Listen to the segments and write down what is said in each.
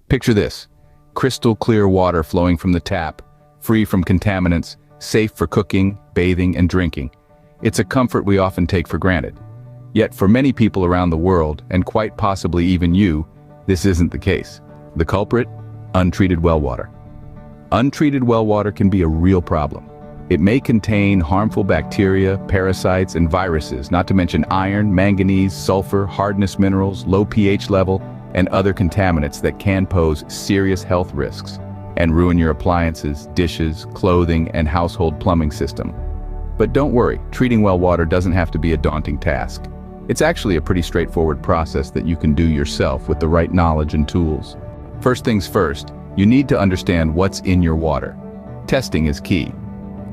Picture this: crystal clear water flowing from the tap, free from contaminants, safe for cooking, bathing, and drinking. It's a comfort we often take for granted. Yet for many people around the world, and quite possibly even you, this isn't the case. The culprit? Untreated well water. Untreated well water can be a real problem. It may contain harmful bacteria, parasites, and viruses, not to mention iron, manganese, sulfur, hardness minerals, low pH level, and other contaminants that can pose serious health risks and ruin your appliances, dishes, clothing, and household plumbing system. But don't worry, treating well water doesn't have to be a daunting task. It's actually a pretty straightforward process that you can do yourself with the right knowledge and tools. First things first, you need to understand what's in your water. Testing is key.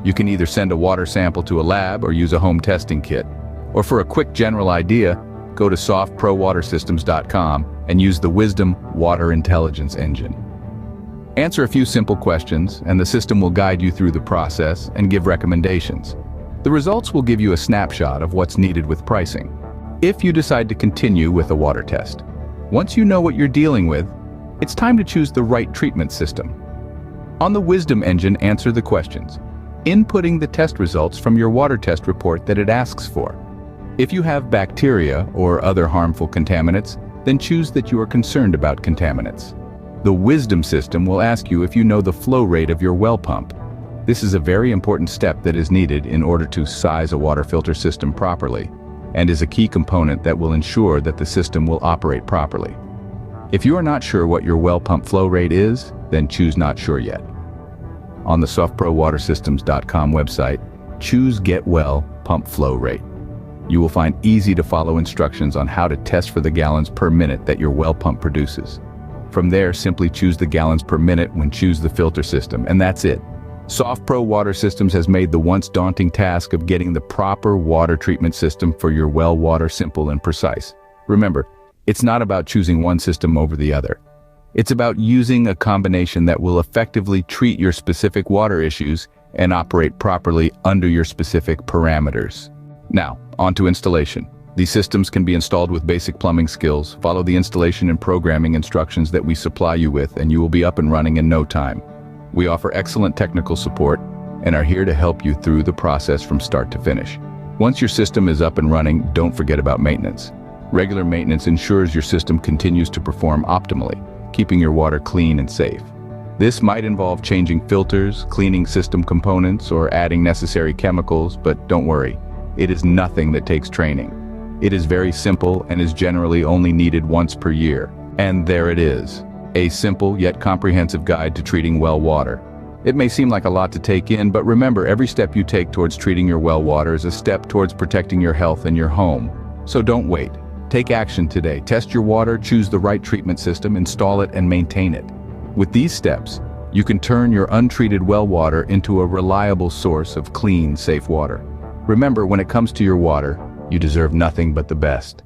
You can either send a water sample to a lab or use a home testing kit. Or for a quick general idea, go to softprowatersystems.com and use the Wisdom Water Intelligence Engine. Answer a few simple questions, and the system will guide you through the process and give recommendations. The results will give you a snapshot of what's needed with pricing, if you decide to continue with a water test. Once you know what you're dealing with, it's time to choose the right treatment system. On the Wisdom Engine, answer the questions, inputting the test results from your water test report that it asks for. If you have bacteria or other harmful contaminants, then choose that you are concerned about contaminants. The Wisdom system will ask you if you know the flow rate of your well pump. This is a very important step that is needed in order to size a water filter system properly, and is a key component that will ensure that the system will operate properly. If you are not sure what your well pump flow rate is, then choose Not Sure Yet. On the softprowatersystems.com website, choose Get Well Pump Flow Rate. You will find easy-to-follow instructions on how to test for the gallons per minute that your well pump produces. From there, simply choose the gallons per minute when choose the filter system, and that's it. SoftPro Water Systems has made the once daunting task of getting the proper water treatment system for your well water simple and precise. Remember, it's not about choosing one system over the other. It's about using a combination that will effectively treat your specific water issues and operate properly under your specific parameters. Now, on to installation. These systems can be installed with basic plumbing skills. Follow the installation and programming instructions that we supply you with, and you will be up and running in no time. We offer excellent technical support and are here to help you through the process from start to finish. Once your system is up and running, don't forget about maintenance. Regular maintenance ensures your system continues to perform optimally, keeping your water clean and safe. This might involve changing filters, cleaning system components, or adding necessary chemicals, but don't worry, it is nothing that takes training. It is very simple and is generally only needed once per year. And there it is, a simple yet comprehensive guide to treating well water. It may seem like a lot to take in, but remember, every step you take towards treating your well water is a step towards protecting your health and your home. So don't wait. Take action today. Test your water, choose the right treatment system, install it, and maintain it. With these steps, you can turn your untreated well water into a reliable source of clean, safe water. Remember, when it comes to your water, you deserve nothing but the best.